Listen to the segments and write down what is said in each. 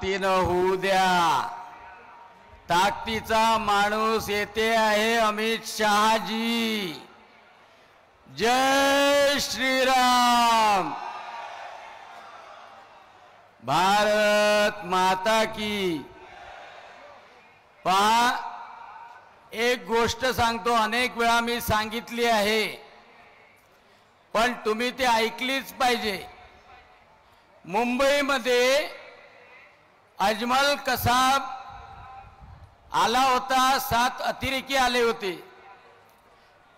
ताकदीनं होऊ द्या. ताकदीचा माणूस येते आहे अमित शहाजी. जय श्रीराम. भारत माता की. पहा, एक गोष्ट सांगतो, अनेक वेळा मी सांगितली आहे, पण तुम्ही ते ऐकलीच पाहिजे. मुंबईमध्ये अजमल कसाब आला होता, 7 अतिरेकी आले होते.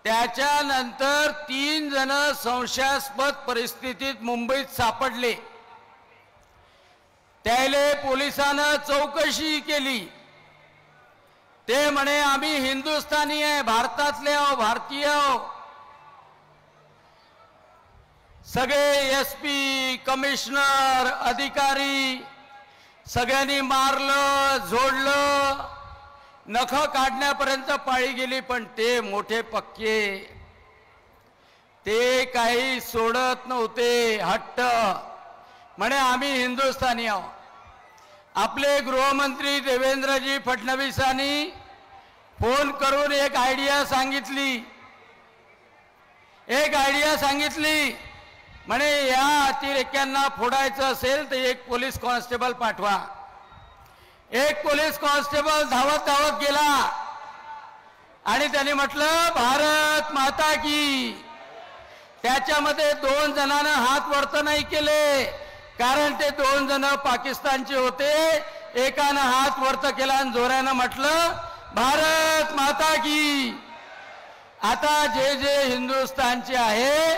त्याच्यानंतर 3 जण संशयास्पद परिस्थितीत मुंबईत सापडले. त्याले पोलिसांना चौकशी केली. ते म्हणे आम्ही हिंदुस्थानी आहे, भारतातले आहो, भारतीय आहो. सगळे SP, कमिशनर, अधिकारी सगळ्यांनी मारलं, झोडलं, नख काढण्यापर्यंत पाळी गेली. पण ते मोठे पक्के, ते काही सोडत नव्हते. हट्ट म्हणे आम्ही हिंदुस्थानी आहोत. आपले गृहमंत्री देवेंद्रजी फडणवीसांनी फोन करून एक आयडिया सांगितली. म्हणे या अतिरेक्यांना फोडायचं असेल तर एक पोलीस कॉन्स्टेबल पाठवा. एक पोलीस कॉन्स्टेबल धावत गेला आणि त्यांनी म्हटलं भारत माता की. त्याच्यामध्ये 2 जणांना हात वरत नाही केले, कारण ते 2 जण पाकिस्तानचे होते. एकानं हात वरत केला आणि जोरानं म्हटलं भारत माता की. आता जे जे हिंदुस्थानचे आहे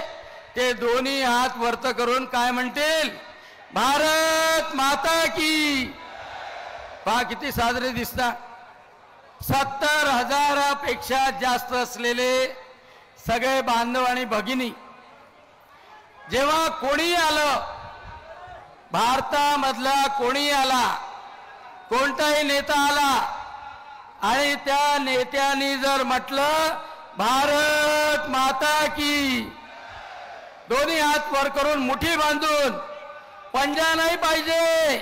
ते दोन्ही हात वरत करून काय म्हणतील, भारत माता की. पहा किती साजरे दिसतात. 70,000पेक्षा जास्त असलेले सगळे बांधव आणि भगिनी, जेव्हा कोणी आलं, भारतामधला कोणी आला, कोणताही नेता आला आणि त्या नेत्याने जर म्हटलं भारत माता की, दोन्ही हात वर करून मुठी बांधून, पंजा नाही पाहिजे.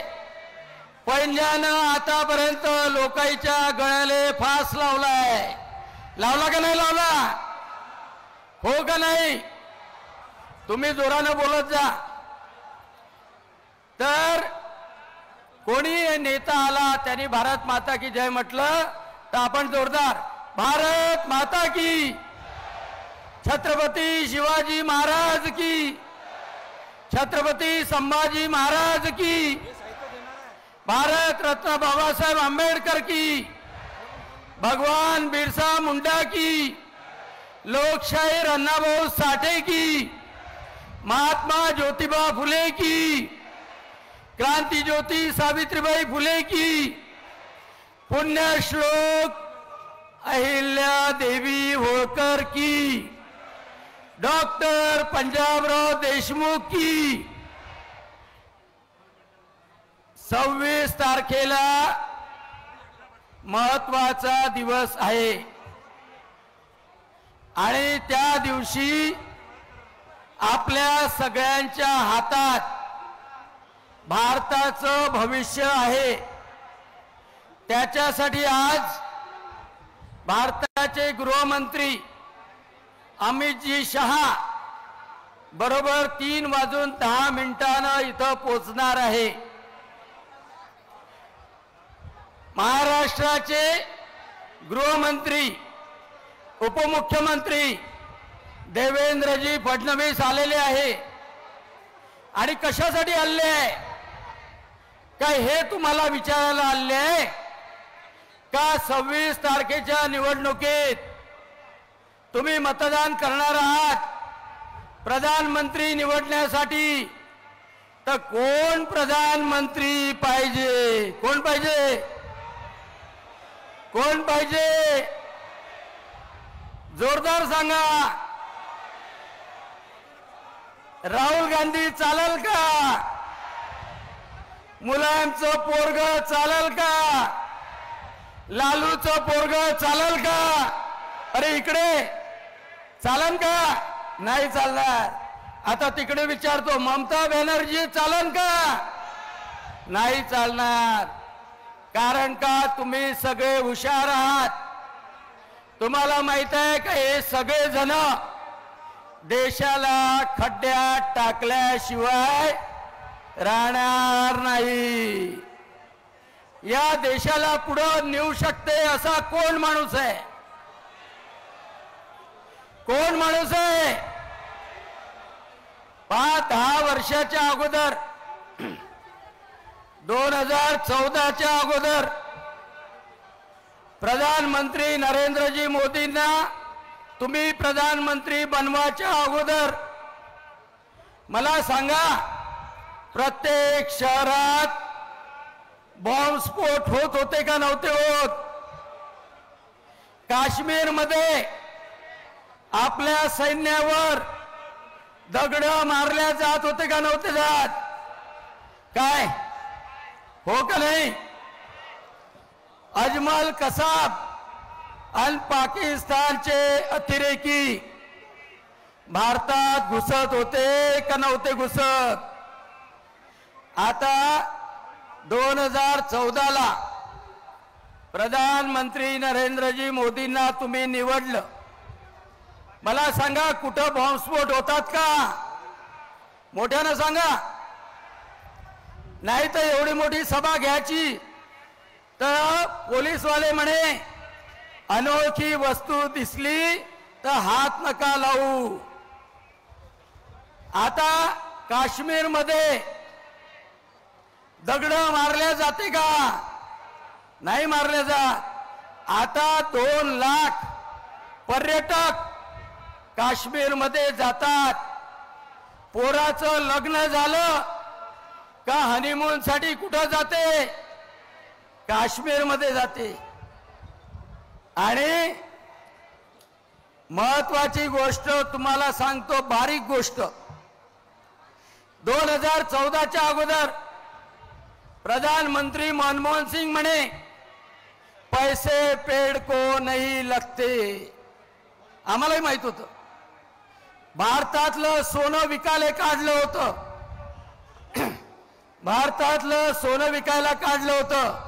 पंजानं आतापर्यंत लोकांच्या गळ्याले फास लावलाय. लावला का नाही लावला? हो का नाही? तुम्ही जोरानं बोलत जा. तर कोणी नेता आला त्यांनी भारत माता की जय म्हटलं तर आपण जोरदार भारत माता की. छत्रपती शिवाजी महाराज की, छत्रपती संभाजी महाराज की, भारत रत्न बाबासाहेब आंबेडकर की, भगवान बिरसा मुंडा की, लोकशाहीर अण्णाभाऊ साठे की, महात्मा ज्योतिबा फुले की, क्रांति ज्योति सावित्रीबाई फुले की, पुण्यश्लोक अहिल्या देवी होळकर की, डॉक्टर पंजाबराव देशमुख की. 26 तारखेला महत्वाचा दिवस आहे आणि त्या दिवशी आपल्या सगळ्यांच्या हातात भारताचं भविष्य आहे. त्याच्यासाठी आज भारताचे गृहमंत्री अमितजी शहा बरोबर 3:10 इथं पोहोचणार आहे. महाराष्ट्राचे गृहमंत्री उपमुख्यमंत्री देवेंद्रजी फडणवीस आलेले आहे. आणि कशासाठी आले आहे काय हे तुम्हाला विचारायला आले आहे का? 26 तारखेच्या निवडणुकीत तुम्ही मतदान करणार आहात प्रधानमंत्री निवडण्यासाठी. तर कोण प्रधानमंत्री पाहिजे? कोण पाहिजे? कोण पाहिजे? जोरदार सांगा. राहुल गांधी चालेल का? मुलायमचं पोरग चालेल का? लालूचं पोरग चालेल का? अरे इकडे चालेल का? नाही चालणार. आता तिकडे विचारतो, ममता बॅनर्जी चालेल का? नाही चालणार. कारण का तुम्ही सगळे हुशार आहात. तुम्हाला माहित आहे का हे सगळे जण देशाला खड्ड्यात टाकल्याशिवाय राहणार नाही. या देशाला पुढे नेऊ शकते असा कोण माणूस आहे? कोण माणूस आहे? 10 वर्षाच्या अगोदर 2014च्या अगोदर प्रधानमंत्री नरेंद्रजी मोदींना तुम्ही प्रधानमंत्री बनवायच्या अगोदर मला सांगा, प्रत्येक शहरात बॉम्बस्फोट होत होते का नव्हते होत? काश्मीरमध्ये आपल्या सैन्यावर दगड मारल्या जात होते का नव्हते जात? काय हो का नाही? अजमल कसाब आणि पाकिस्तानचे अतिरेकी भारतात घुसत होते का नव्हते घुसत? आता 2014ला प्रधानमंत्री नरेंद्रजी मोदींना तुम्ही निवडलं. मला सांगा कुठं बॉम्बस्फोट होतात का? मोठ्यानं सांगा. नाही तर एवढी मोठी सभा घ्यायची तर पोलीसवाले म्हणे अनोळखी वस्तू दिसली तर हात नका लावू. आता काश्मीरमध्ये दगड मारल्या जाते का? नाही मारल्या जात. आता 2 लाख पर्यटक काश्मीरमध्ये जातात. पोराचं लग्न झालं का हनीमून साठी कुठं जाते? काश्मीरमध्ये जाते. आणि महत्वाची गोष्ट तुम्हाला सांगतो, बारीक गोष्ट. 2014च्या अगोदर प्रधानमंत्री मनमोहन सिंग म्हणे पैसे पेड़ को नहीं लगते. आम्हालाही माहित होतं. भारतातलं सोनं विकायला काढलं होतं. भारतातलं सोनं विकायला काढलं होतं.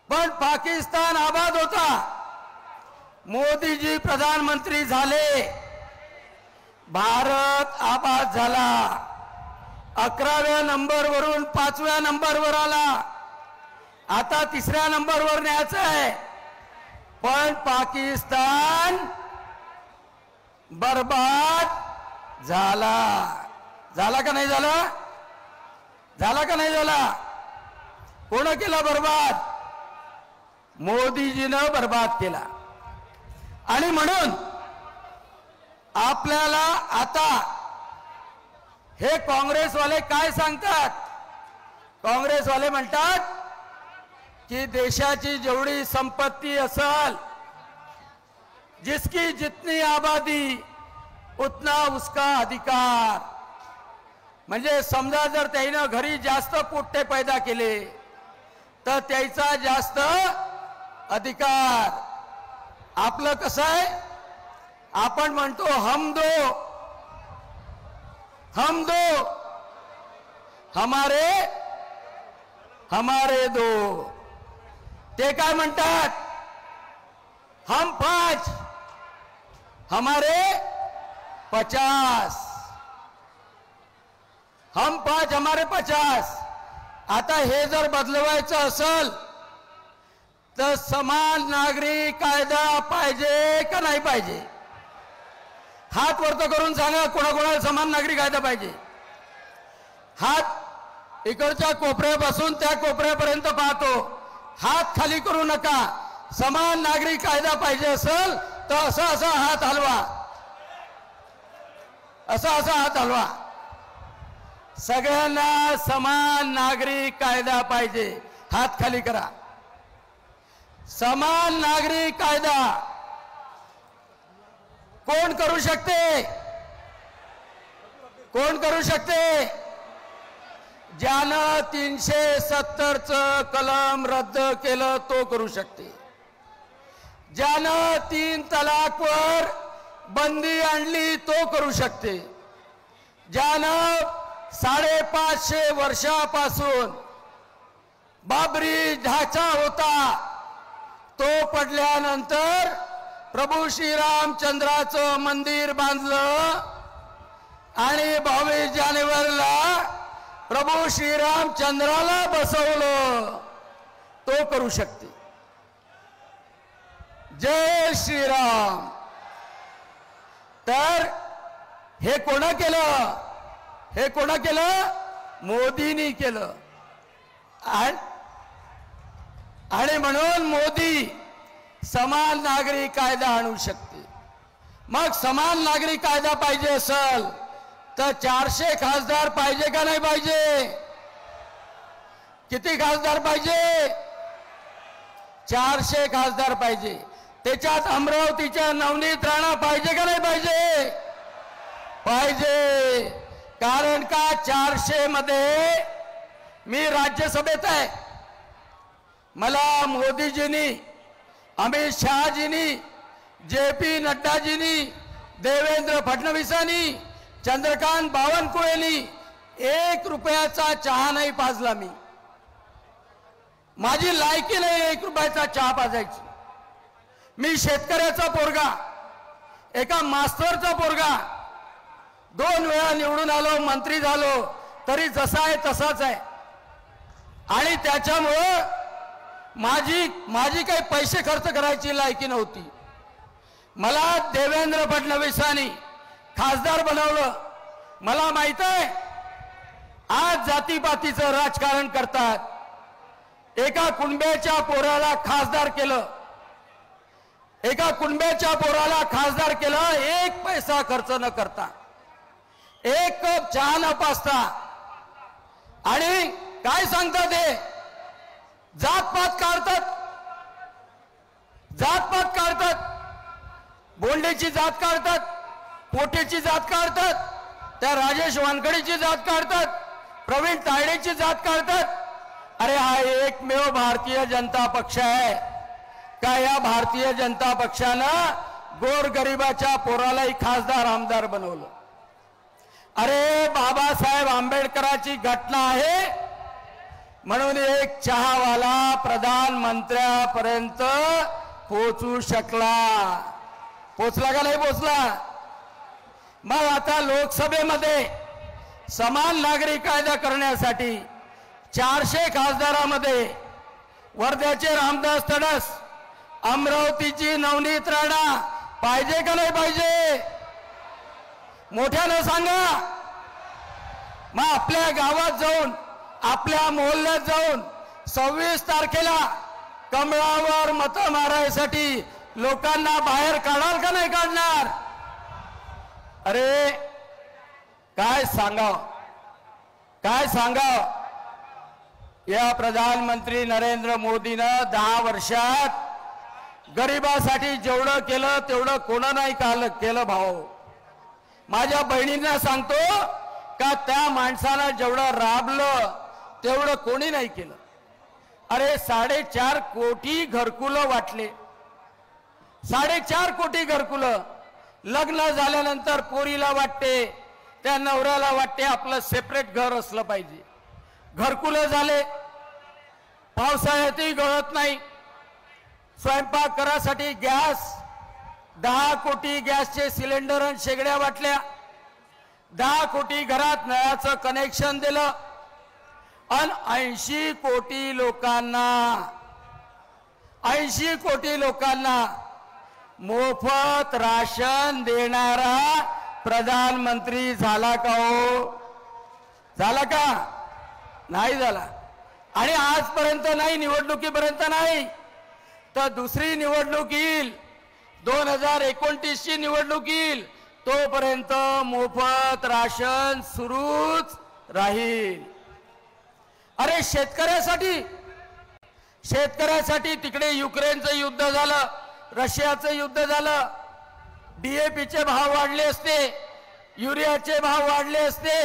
पण पाकिस्तान आबाद होता. मोदीजी प्रधानमंत्री झाले, भारत आबाद झाला. 11व्या नंबरवरून 5व्या नंबरवर आला. आता 3ऱ्या नंबरवर न्यायचं आहे. पण पाकिस्तान बर्बाद झाला. झाला का नाही झाला? झाला का नाही झाला? कोण केला बर्बाद? मोदीजीनं बर्बाद केला. आणि म्हणून आपल्याला आता हे काँग्रेसवाले काय सांगतात? काँग्रेसवाले म्हणतात की देशाची जेवढी संपत्ती असेल, जिसकी जितनी आबादी उतना उसका अधिकार. म्हणजे समजा जर त्यानं घरी जास्त पोट्टे पैदा केले तर त्याचा जास्त अधिकार. आपलं कसं आहे? आपण म्हणतो हम दो हमारे दो. ते काय म्हणतात? हम 5 हमारे 50. हम 5 हमारे 50. आता हे जर बदलवायचं असेल तर समान नागरी कायदा पाहिजे का नाही पाहिजे? हात वरती करून सांगा कोणाकोणाला समान नागरी कायदा पाहिजे. हात इकडच्या कोपऱ्यापासून त्या कोपऱ्यापर्यंत पाहतो. हात खाली करू नका. समान नागरी कायदा पाहिजे असेल तर असा हात हलवा. असा हात हलवा. सगळ्यांना समान नागरी कायदा पाहिजे. हात खाली करा. समान नागरी कायदा कोण करू शकते? कोण करू शकते? ज्यानं 370चं कलम रद्द केलं तो करू शकते. ज्यानं 3 तलाकवर बंदी आणली तो करू शकते. ज्यानं 550 वर्षापासून बाबरी ढाचा होता, तो पडल्यानंतर प्रभू श्रीरामचंद्राचं मंदिर बांधलं आणि 22 जानेवारीला प्रभू श्रीरामचंद्राला बसवलं. तो करू शकते. जय श्रीराम. तर हे कोणा केलं? हे कोणा केलं? मोदींनी केलं. आणि म्हणून मोदी समान नागरी कायदा आणू शकते. मग समान नागरी कायदा पाहिजे असेल तर 400 खासदार पाहिजे का नाही पाहिजे? किती खासदार पाहिजे? 400 खासदार पाहिजे. त्याच्यात अमरावतीच्या नवनीत राणा पाहिजे का नाही पाहिजे? पाहिजे. कारण का 400 मध्ये मी राज्यसभेत आहे. मला मोदीजींनी, अमित शहाजींनी, JP नड्डाजींनी, देवेंद्र फडणवीसांनी, चंद्रकांत बावनकुळेंनी 1 रुपयाचा चहा नाही पाजला. माझी लायकी नाही 1 रुपयाचा चहा पाजायची. मी शेतकऱ्याचा पोरगा, एका मास्तरचा पोरगा, 2 वेळा निवडून आलो, मंत्री झालो, तरी जसा आहे तसाच आहे. आणि त्याच्यामुळं माझी काही पैसे खर्च करायची लायकी नव्हती. मला देवेंद्र फडणवीसांनी खासदार बनवलं. मला माहित आहे आज जातीपातीचं राजकारण करतात. एका कुणब्याच्या पोराला खासदार केलं, एका कुणब्याच्या पोराला खासदार केलं 1 पैसा खर्च न करता, 1 कप चहा न पाजता. आणि काय सांगतात? हे जातपात काढतात, जातपात काढतात, बोंडेची जात काढतात, पोटेची जात काढतात, त्या राजेश वानखडेची जात काढतात, प्रवीण तायडेची जात काढतात. अरे हा एकमेव भारतीय जनता पक्ष आहे का? या भारतीय जनता पक्षानं गोरगरिबाच्या पोरालाही खासदार आमदार बनवलं. अरे बाबासाहेब आंबेडकरांची घटना आहे म्हणून एक चहावाला प्रधानमंत्र्यापर्यंत पोहोचू शकला. पोचला का नाही पोचला? मग आता लोकसभेमध्ये समान नागरी कायदा करण्यासाठी 400 खासदारामध्ये वर्ध्याचे रामदास तडस, अमरावतीची नवनीत राणा पाहिजे का नाही पाहिजे? मोठ्यानं सांगा. मग आपल्या गावात जाऊन, आपल्या मोहल्ल्यात जाऊन 26 तारखेला कमळावर मतं मारायसाठी लोकांना बाहेर काढाल का नाही काढणार? अरे काय सांगाव, काय सांगाव. या प्रधानमंत्री नरेंद्र मोदीनं 10 वर्षात गरिबासाठी जेवढं केलं तेवढं कोणा नाही केलं भाऊ. माझ्या बहिणींना सांगतो का त्या माणसाला जेवढं राबलं तेवढं कोणी नाही केलं. अरे 4.5 कोटी घरकुलं वाटले, 4.5 कोटी घरकुलं. लग्न झाल्यानंतर पोरीला वाटते, त्या नवऱ्याला वाटते आपलं सेपरेट घर असलं पाहिजे. घरकुलं झाले, पावसाळ्यातही गळत नाही. स्वयंपाक करासाठी गॅस, 10 कोटी गॅसचे सिलेंडर आणि शेगड्या वाटल्या. 10 कोटी घरात नळाचं कनेक्शन दिलं. आणि 80 कोटी लोकांना, 80 कोटी लोकांना मोफत राशन देणारा प्रधानमंत्री झाला का हो? झाला का? नाही झाला. आणि आजपर्यंत नाही, निवडणुकीपर्यंत नाही, तर दुसरी निवडणूक येईल, 2029 ची निवडणूक येईल, तोपर्यंत मोफत राशन सुरूच राहील. अरे शेतकऱ्यासाठी तिकडे युक्रेनचं युद्ध झालं, रशियाचं युद्ध झालं, DAPचे भाव वाढले असते, युरियाचे भाव वाढले असते.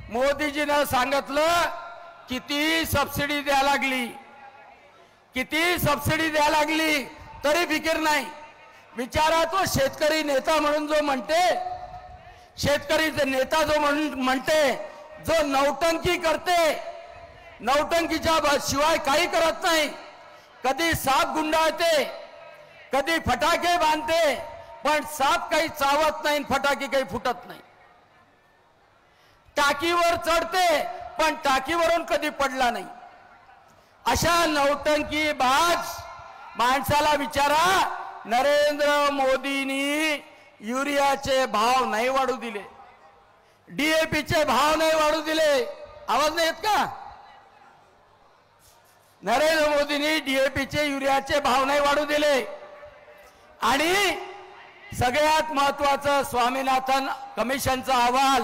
मोदीजीनं सांगितलं किती सबसिडी द्यायला लागली, किती सबसिडी द्यायला लागली, तरी फिकीर नाही. बिचारा तो शेतकरी नेता म्हणून जो म्हणते, शेतकरी नेता जो म्हणते जो नौटंकी करते, नौटंकीच्या शिवाय काही करत नाही, कधी साप गुंडाळते, कधी फटाके बांधते, पण साप काही चावत नाही, फटाके काही फुटत नाही. टाकीवर चढते पण टाकीवरून कधी पडला नाही. अशा नौटंकी बाज माणसाला विचारा, नरेंद्र मोदींनी युरियाचे भाव नाही वाढू दिले, डीएपीचे भाव नाही वाढू दिले. आवाज नाही येत का? नरेंद्र मोदींनी डीएपीचे युरियाचे भाव नाही वाढू दिले. आणि सगळ्यात महत्वाचं, स्वामीनाथन कमिशनचा अहवाल,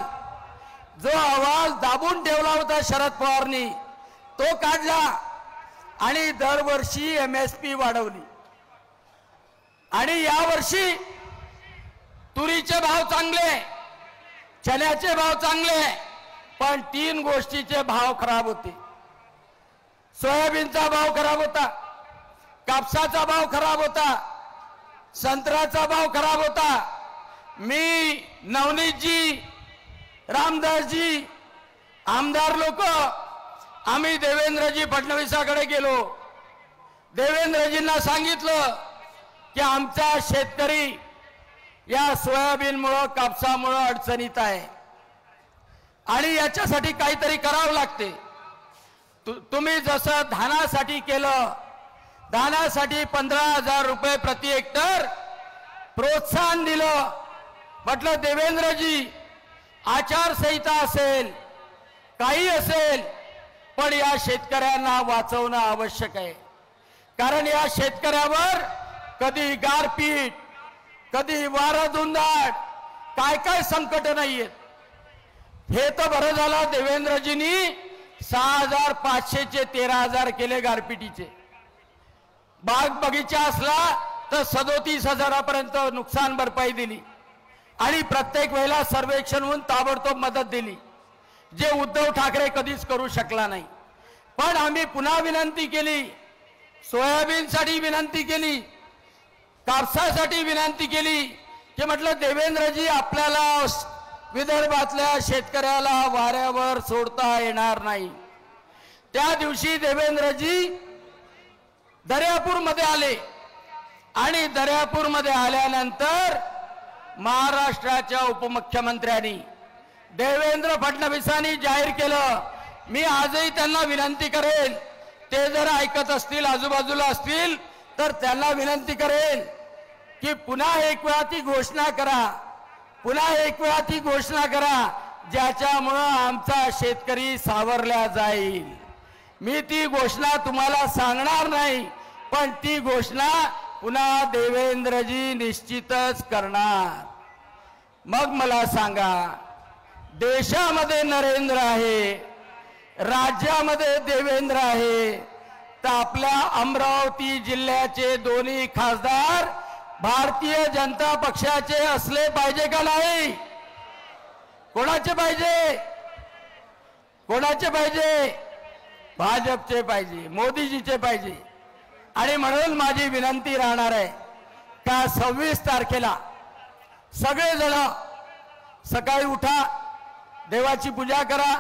जो अहवाल दाबून ठेवला होता शरद पवारनी, तो काढला आणि दरवर्षी एमएसपी वाढवली. आणि यावर्षी तुरीचे भाव चांगले, चण्याचे भाव चांगले, पण 3 गोष्टीचे भाव खराब होते. सोयाबीनचा भाव खराब होता, कापसाचा भाव खराब होता, संत्र्याचा भाव खराब होता. मी, नवनीतजी, रामदासजी, आमदार लोक, आम्ही देवेंद्रजी फडणवीसाकडे गेलो. देवेंद्रजींना सांगितलं की आमचा शेतकरी या सोयाबीनमुळं, कापसामुळं अडचणीत आहे आणि याच्यासाठी काहीतरी करावं लागते. तुम्ही जसं धानासाठी केलं, धानासाठी 15,000 रुपये प्रति हेक्टर प्रोत्साहन दिलं. म्हटलं देवेंद्रजी, आचारसंहिता असेल, काही असेल, पण या शेतकऱ्यांना वाचवणं आवश्यक आहे. कारण या शेतकऱ्यावर कधी गारपीट, कधी वारा धुंदाट, काय काय संकट नाहीयेत. हे तर बरं झालं देवेंद्रजींनी 6,500चे 13,000 केले गारपिटीचे. बाग बगीचा असला तर 37,000पर्यंत नुकसान भरपाई दिली आणि प्रत्येक वेळेला सर्वेक्षण होऊन ताबडतोब मदत दिली, जे उद्धव ठाकरे कधीच करू शकला नाही. पण आम्ही पुन्हा विनंती केली, सोयाबीनसाठी विनंती केली, कापसासाठी विनंती केली, की म्हटलं देवेंद्रजी, आपल्याला विदर्भातल्या शेतकऱ्याला वाऱ्यावर सोडता येणार नाही. त्या दिवशी देवेंद्रजी दर्यापूरमध्ये आले आणि दर्यापूरमध्ये आल्यानंतर महाराष्ट्राच्या उपमुख्यमंत्र्यांनी देवेंद्र फडणवीसांनी जाहीर केलं. मी आजही त्यांना विनंती करेन, ते जर ऐकत असतील, आजूबाजूला असतील, तर त्यांना विनंती करेन की पुन्हा एक वेळा ती घोषणा करा, पुन्हा एक वेळा ती घोषणा करा, ज्याच्यामुळं आमचा शेतकरी सावरला जाईल. मी ती घोषणा तुम्हाला सांगणार नाही, पण ती घोषणा पुन्हा देवेंद्रजी निश्चितच करणार. मग मला सांगा, देशामध्ये नरेंद्र आहे, राज्यामध्ये देवेंद्र आहे, तर आपल्या अमरावती जिल्ह्याचे दोन्ही खासदार भारतीय जनता पक्षाचे असले पाहिजे का नाही? कोणाचे पाहिजे? कोणाचे पाहिजे? भाजपचे पाहिजे, मोदीजीचे पाहिजे. आणि म्हणून माझी विनंती राहणार आहे का 26 तारखेला सगळेजण सकाळी उठा, देवाची पूजा करा,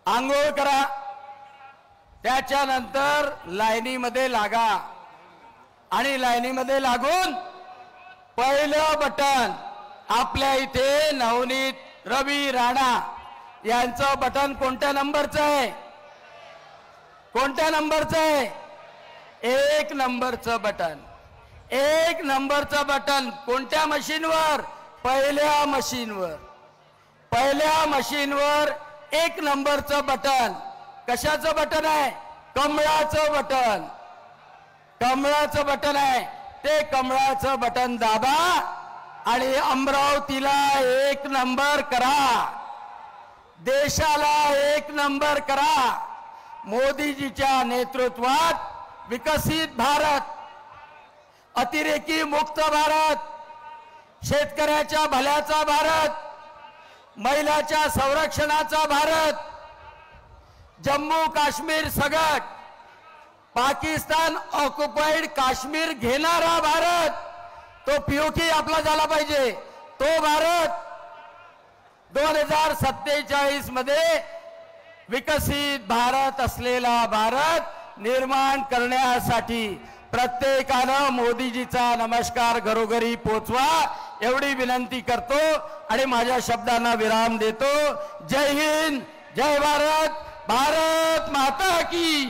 आंघोळ करा, त्याच्यानंतर लाईनीमध्ये लागा आणि लाईनीमध्ये लागून पहिलं बटन, आपल्या इथे नवनीत रवी राणा यांचं बटन कोणत्या नंबरचं आहे? कोणत्या नंबरचं आहे? 1 नंबरचं बटन. 1 नंबरचं बटन कोणत्या मशीनवर? पहिल्या मशीनवर. पहिल्या मशीनवर 1 नंबरचं बटन. कशाचं बटन आहे? कमळाचं बटन. कमळाचं बटन आहे. ते कमळाचं बटन दाबा आणि अमरावतीला 1 नंबर करा, देशाला 1 नंबर करा. मोदीजीच्या नेतृत्वात विकसित भारत, अतिरेकी मुक्त भारत, शेतकऱ्याच्या भल्याचा भारत, महिलाच्या संरक्षणाचा भारत, जम्मू काश्मीर सगट, पाकिस्तान ऑक्युपाइड काश्मीर घेणारा भारत, तो पीओके आपला झाला पाहिजे. तो भारत 2047 मध्ये विकसित भारत असलेला भारत निर्माण करण्यासाठी प्रत्येकानं मोदीजीचा नमस्कार घरोघरी पोचवा एवढी विनंती करतो आणि माझ्या शब्दांना विराम देतो। जय हिंद, जय भारत, भारत माता की।